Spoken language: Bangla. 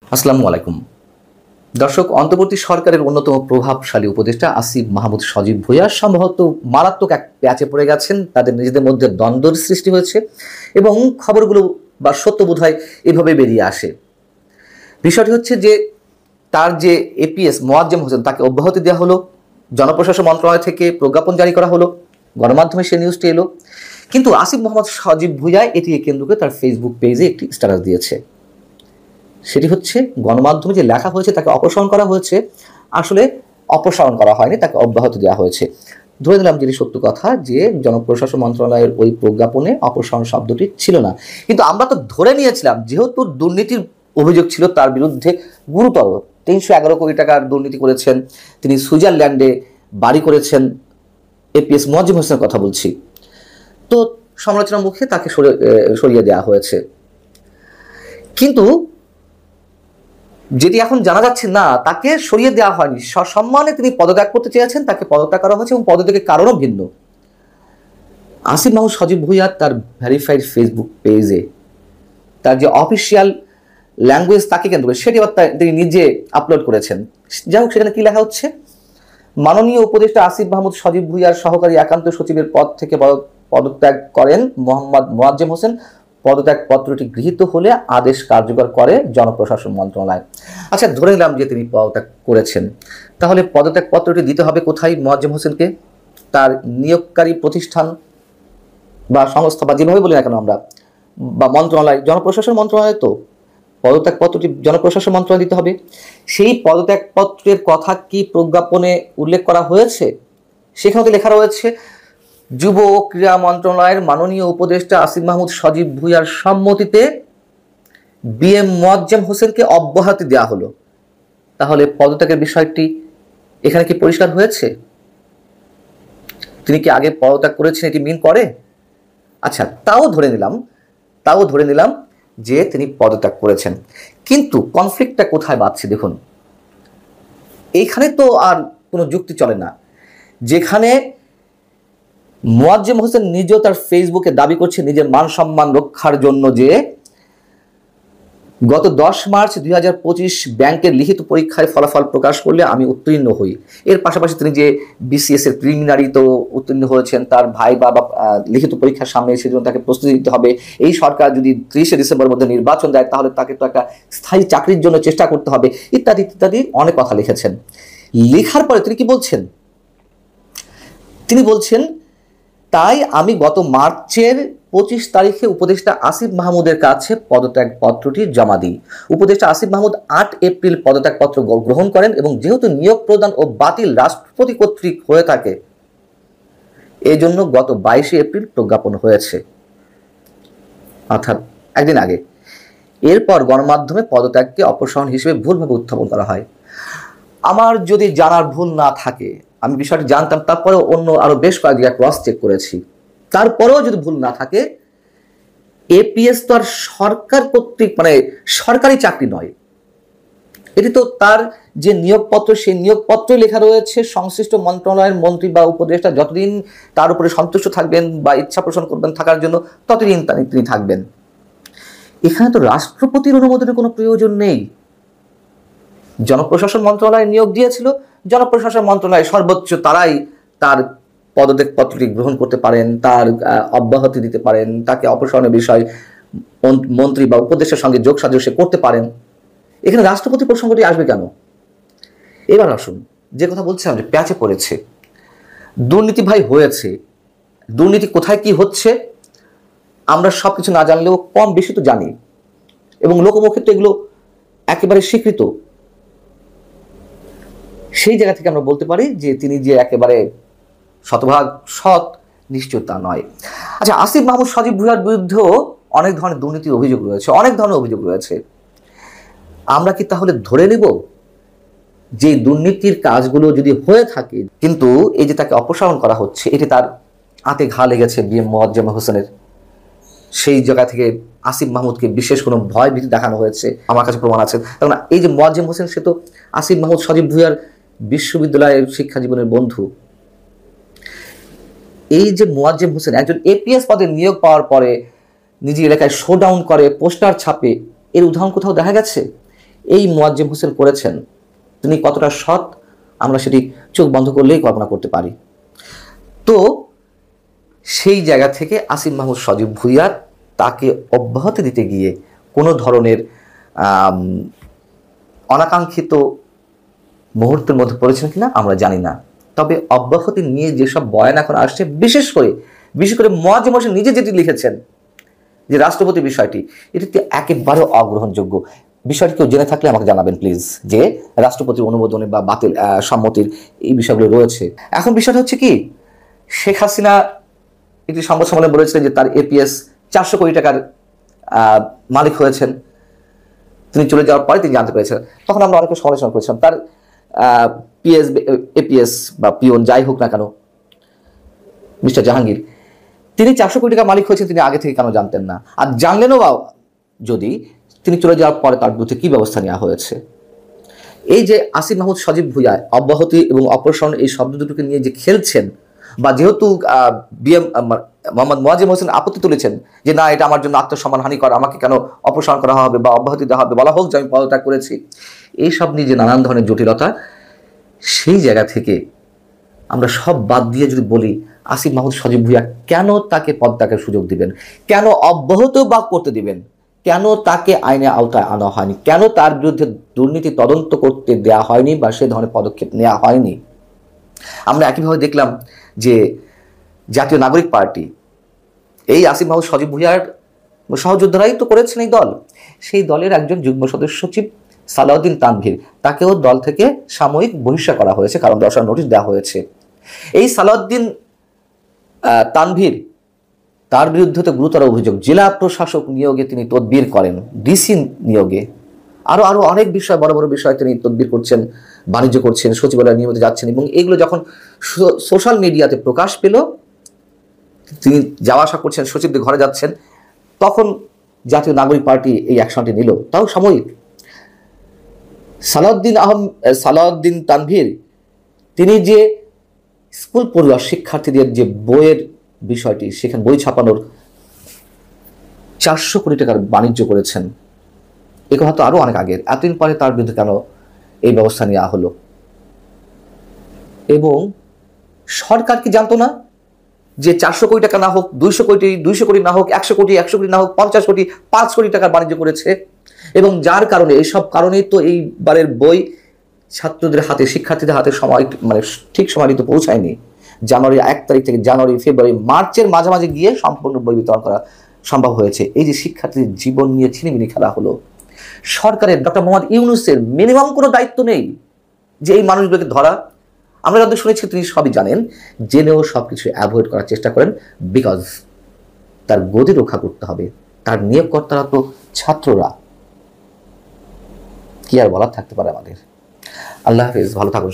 আসসালামু আলাইকুম দর্শক, অন্তর্বর্তী সরকারের অন্যতম প্রভাবশালী উপদেষ্টা আসিফ মাহমুদ সজীব ভুঁইয়া সম্ভবত মারাত্মক এক প্যাচে পড়ে গেছেন। তাদের নিজেদের মধ্যে দ্বন্দ্বের সৃষ্টি হয়েছে এবং খবরগুলো বা সত্য বোধহয় এভাবে বেরিয়ে আসে। বিষয়টি হচ্ছে যে তার যে এপিএস মোয়াজ্জেম হোসেন তাকে অব্যাহতি দেওয়া হলো, জনপ্রশাসন মন্ত্রণালয় থেকে প্রজ্ঞাপন জারি করা হলো, গণমাধ্যমে সে নিউজটি এলো। কিন্তু আসিফ মোহাম্মদ সজীব ভুঁইয়া এটিকে কেন্দ্র করে তার ফেসবুক পেজে একটি স্ট্যাটাস দিয়েছে। সেটি হচ্ছে গণমাধ্যমে যে লেখা হয়েছে তাকে অপসারণ করা হয়েছে, আসলে অপসারণ করা হয়নি, তাকে অব্যাহতি দেওয়া হয়েছে। ধরে নিলাম যেটি সত্য কথা যে জনপ্রশাসন মন্ত্রণালয়ের ওই প্রজ্ঞাপনে অপসারণ শব্দটি ছিল না, কিন্তু আমরা তো ধরে নিয়েছিলাম যেহেতু দুর্নীতির অভিযোগ ছিল তার বিরুদ্ধে গুরুতর, 311 কোটি টাকার দুর্নীতি করেছেন তিনি, সুইজারল্যান্ডে বাড়ি করেছেন, এপিএস মোয়াজ্জেম হোসেনের কথা বলছি। তো সমালোচনার মুখে তাকে সরিয়ে দেওয়া হয়েছে, কিন্তু যেটি এখন জানা যাচ্ছে না তাকে সরিয়ে দেওয়া হয়নি, সসম্মানে তিনি পদত্যাগ করতে চেয়েছেন, তাকে পদত্যাগ করা হয়েছে এবং পদত্যাগের কারণও ভিন্ন। আসিফ মাহমুদ সজীব ভুঁইয়া তার ভেরিফাইড ফেসবুক পেজে তার যে অফিসিয়াল ল্যাঙ্গুয়েজ তাকে কেন্দ্র করে সেটি তিনি নিজে আপলোড করেছেন। যাই হোক, সেখানে কি লেখা হচ্ছে, মাননীয় উপদেষ্টা আসিফ মাহমুদ সজীব ভুঁইয়ার সহকারী একান্ত সচিবের পদ থেকে পদত্যাগ করেন মোহাম্মদ মোয়াজ্জেম হোসেন। পদত্যাগ পত্রটি গৃহীত হলে আদেশ কার্যকর করে জনপ্রশাসন মন্ত্রণালয়। আচ্ছা, ধরে নিলাম যে তিনি পদত্যাগ করেছেন, তাহলে পদত্যাগ পত্রটি দিতে হবে কোথায় মোয়াজ্জেম হোসেনকে? তার নিয়োগকারী প্রতিষ্ঠান বা সংস্থা বা যেভাবে বলি না কেন আমরা, বা মন্ত্রণালয়, জনপ্রশাসন মন্ত্রণালয়, তো পদত্যাগ পত্রটি জনপ্রশাসন মন্ত্রণালয় দিতে হবে। সেই পদত্যাগ পত্রের কথা কি প্রজ্ঞাপনে উল্লেখ করা হয়েছে? সেখানে তো লেখা রয়েছে যুব ও ক্রীড়া মন্ত্রণালয়ের মাননীয় উপদেষ্টা আসিফ মাহমুদ সজীব ভুঁইয়ার সম্মতিতে বিএম মোয়াজ্জেম হোসেনকে অব্যাহতি দেওয়া হলো। তাহলে পদত্যাগের বিষয়টি এখানে কি পরিষ্কার হয়েছে? তিনি কি আগে পদত্যাগ করেছেন এটি মিন করে? আচ্ছা, তাও ধরে নিলাম যে তিনি পদত্যাগ করেছেন, কিন্তু কনফ্লিক্টটা কোথায় বাড়ছে দেখুন। এইখানে তো আর কোনো যুক্তি চলে না, যেখানে মোয়াজ্জেম হোসেন নিজেও তার ফেসবুকে দাবি করছে নিজের মান সম্মান রক্ষার জন্য যে গত 10 মার্চ 2025 ব্যাংকের লিখিত পরীক্ষায় ফলাফল প্রকাশ করলে আমি উত্তীর্ণ হই। এর পাশাপাশি তিনি যে বিসিএস এর প্রিলিমিনারি তো উত্তীর্ণ হয়েছেন, তার ভাই বাবা লিখিত পরীক্ষার সামনে সেজন্য তাকে প্রস্তুতি দিতে হবে, এই সরকার যদি 30 ডিসেম্বর মধ্যে নির্বাচন দেয় তাহলে তাকে তো একটা স্থায়ী চাকরির জন্য চেষ্টা করতে হবে, ইত্যাদি ইত্যাদি অনেক কথা লিখেছেন। লেখার পরে তিনি কি বলছেন? তিনি বলছেন, তাই আমি গত মার্চের 25 তারিখে উপদেষ্টা আসিফ মাহমুদের কাছে পদত্যাগ পত্রটি জমা দিই। উপদেষ্টা আসিফ মাহমুদ 8 এপ্রিল পদত্যাগ পত্র গ্রহণ করেন এবং যেহেতু নিয়োগ প্রদান ও বাতিল রাষ্ট্রপতি কর্তৃক হয়ে থাকে, এই জন্য গত 22 এপ্রিল প্রজ্ঞাপন হয়েছে, অর্থাৎ একদিন আগে। এরপর গণমাধ্যমে পদত্যাগকে অপসারণ হিসেবে ভুলভাবে উত্থাপন করা হয়। আমার যদি জানার ভুল না থাকে, আমি বিষয়টি জানতাম, তারপরেও অন্য আরো বেশ কয়েক জায়গায় ক্রস চেক করেছি, তারপরেও যদি ভুল না থাকে, এপিএস তো আর সরকার কর্তৃক সরকারি চাকরি নয়, এটি তো তার যে নিয়োগপত্র সেই নিয়োগপত্রে লেখা রয়েছে সংশ্লিষ্ট মন্ত্রণালয়ের মন্ত্রী বা উপদেষ্টা যতদিন তার উপরে সন্তুষ্ট থাকবেন বা ইচ্ছা পোষণ করবেন থাকার জন্য ততদিন তিনি থাকবেন। এখানে তো রাষ্ট্রপতির অনুমোদনের কোনো প্রয়োজন নেই। জনপ্রশাসন মন্ত্রণালয় নিয়োগ দিয়েছিল, জনপ্রশাসন মন্ত্রণালয় সর্বোচ্চ তারাই তার পদত্যাগ পত্রটি গ্রহণ করতে পারেন, তার অব্যাহতি দিতে পারেন, তাকে অপসারণের বিষয় মন্ত্রী বা উপদেষ্টার সঙ্গে যোগ সাজস্য করতে পারেন। এখানে রাষ্ট্রপতি প্রসঙ্গটি আসবে কেন? এবার আসুন, যে কথা বলছিলাম যে প্যাচে পড়েছে, দুর্নীতি ভাই হয়েছে। দুর্নীতি কোথায় কি হচ্ছে আমরা সবকিছু না জানলেও কম বেশি তো জানি, এবং লোকমুখে তো এগুলো একেবারে স্বীকৃত। সেই জায়গা থেকে আমরা বলতে পারি যে তিনি যে একেবারে শতভাগ সৎ, নিশ্চয় তা নয়। আচ্ছা, আসিফ মাহমুদ সজীব ভুঁইয়ার বিরুদ্ধেও অনেক ধরনের দুর্নীতির অভিযোগ রয়েছে, আমরা কি তাহলে ধরে নেব যে দুর্নীতির কাজগুলো যদি হয়ে থাকে, কিন্তু এই যে তাকে অপসারণ করা হচ্ছে এটি তার হাতে ঘা লেগেছে বিএম মোয়াজ্জেম হোসেনের, সেই জায়গা থেকে আসিফ মাহমুদকে বিশেষ কোনো ভয় ভীতি দেখানো হয়েছে, আমার কাছে প্রমাণ আছে। কারণ এই যে মোয়াজ্জেম হোসেন, সে তো আসিফ মাহমুদ সজীব ভুঁইয়ার বিশ্ববিদ্যালয়ের শিক্ষা জীবনের বন্ধু। এই যে মোয়াজ্জেম হোসেন একজন এপিএস পদে নিয়োগ পাওয়ার পরে নিজের এলাকায় শোডাউন করে, পোস্টার ছাপে, এর উদাহরণ কোথাও দেখা গেছে? এই মোয়াজ্জেম হোসেন করেছেন, তিনি কতটা সৎ আমরা সেটি চোখ বন্ধ করলেই কল্পনা করতে পারি। তো সেই জায়গা থেকে আসিফ মাহমুদ সজীব ভুঁইয়া তাকে অব্যাহতি দিতে গিয়ে কোনো ধরনের অনাকাঙ্ক্ষিত মুহূর্তের মধ্যে পড়েছেন কিনা আমরা জানি না। তবে অব্যাহতি নিয়ে যেসব বয়ান এখন আসছে, বিশেষ করে মোয়াজ্জেম হোসেন নিজে যেটি লিখেছেন যে রাষ্ট্রপতি বিষয়টি, এটি একেবারে অগ্রহণযোগ্য। বিষয়টি কেউ জেনে থাকলে আমাকে জানাবেন প্লিজ, যে রাষ্ট্রপতির অনুমোদনে বা বাতিল সম্মতির এই বিষয়গুলো রয়েছে। এখন বিষয়টা হচ্ছে কি, শেখ হাসিনা একটি সংবাদ সম্মেলনে বলেছিলেন যে তার এপিএস 400 কোটি টাকার মালিক হয়েছেন, তিনি চলে যাওয়ার পরে তিনি জানতে পেরেছেন। তখন আমরা অনেকে সমালোচনা করেছিলাম তার এপিএস বা পিওন যাই হোক না কেন, মিস্টার জাহাঙ্গীর, তিনি 400 কোটি টাকা মালিক হয়েছেন, তিনি আগে থেকে কেন জানতেন না? আর জানলেনও বা যদি, তিনি চলে যাওয়ার পরে তার বিরুদ্ধে কি ব্যবস্থা নেওয়া হয়েছে? এই যে আসিফ মাহমুদ সজীব ভুঁইয়া অব্যাহতি এবং অপসারণ এই শব্দ দুটোকে নিয়ে যে খেলছেন, বা যেহেতু মোহাম্মদ মোয়াজ্জেম হোসেন আপত্তি তুলেছেন যে না, এটা আমার জন্য আত্মসম্মানহানি করা, আমাকে কেন অপসারণ করা হবে বা অব্যাহতি দেওয়া হবে, বলা হোক যে আমি পদত্যাগ করেছি, এইসব নিয়ে যে নানান ধরনের জটিলতা, সেই জায়গা থেকে আমরা সব বাদ দিয়ে যদি বলি আসিফ মাহমুদ সজীব ভুঁইয়া কেন তাকে পদত্যাগের সুযোগ দিবেন, কেন অব্যাহত বা করতে দিবেন, কেন তাকে আইনের আওতায় আনা হয়নি, কেন তার বিরুদ্ধে দুর্নীতি তদন্ত করতে দেওয়া হয়নি বা সে ধরনের পদক্ষেপ নেওয়া হয়নি? আমরা একইভাবে দেখলাম যে জাতীয় নাগরিক পার্টি, এই আসিফ মাহমুদ সজীব ভুঁইয়ার সহযোদ্ধারাই তো করেছেন এই দল, সেই দলের একজন যুগ্ম সদস্য সচিব সালাউদ্দিন তানভীর, তাকেও দল থেকে সাময়িক বহিষ্কার করা হয়েছে, কারণ দর্শার নোটিশ দেওয়া হয়েছে। এই সালাউদ্দিন তানভীর, তার বিরুদ্ধে তো গুরুতর অভিযোগ, জেলা প্রশাসক নিয়োগে তিনি তদবির করেন, ডিসি নিয়োগে, আরো অনেক বিষয়, বড় বড় বিষয় তিনি তদবির করছেন, বাণিজ্য করছেন, সচিবালয়ে নিয়মিত যাচ্ছেন, এবং এগুলো যখন সোশ্যাল মিডিয়াতে প্রকাশ পেল, তিনি যাওয়া আসা করছেন, সচিবদের ঘরে যাচ্ছেন, তখন জাতীয় নাগরিক পার্টি এই অ্যাকশনটি নিল, তাও সাময়িক। সালাউদ্দিন তানভীর, তিনি যে স্কুল পড়ুয়া শিক্ষার্থীদের যে বইয়ের বিষয়টি, সেখানে বই ছাপানোর 400 কোটি টাকার বাণিজ্য করেছেন, এ কথা তো আরো অনেক আগের, এতদিন পরে তার বিরুদ্ধে কেন এই ব্যবস্থা নেওয়া হলো? এবং সরকার কি জানতো না যে 400 কোটি টাকা না হোক, 200 কোটি না হোক, 100 কোটি না হোক, 50 কোটি, 5 কোটি টাকার বাণিজ্য করেছে? এবং যার কারণে, এইসব কারণেই তো এইবারের বই ছাত্রদের হাতে, শিক্ষার্থীদের হাতে সময় ঠিক সময় তো পৌঁছায়নি। জানুয়ারি 1 তারিখ থেকে জানুয়ারি, ফেব্রুয়ারি, মার্চের মাঝামাঝি গিয়ে সম্পূর্ণ বই বিতরণ করা সম্ভব হয়েছে। এই যে শিক্ষার্থীদের জীবন নিয়ে ছিনিমিনি খেলা হলো, সরকারের ডক্টর মোহাম্মদ ইউনূসের মিনিমাম কোনো দায়িত্ব নেই যে এই মানুষগুলোকে ধরা? আমরা যত শুনেছি তিনি সবই জানেন, জেনেও সবকিছু অ্যাভয়েড করার চেষ্টা করেন, বিকজ তার গদি রক্ষা করতে হবে। তার নিয়োগকর্তারা তো ছাত্ররা, কি আর বলার থাকতে পারে আমাদের? আল্লাহ হাফেজ, ভালো থাকুন।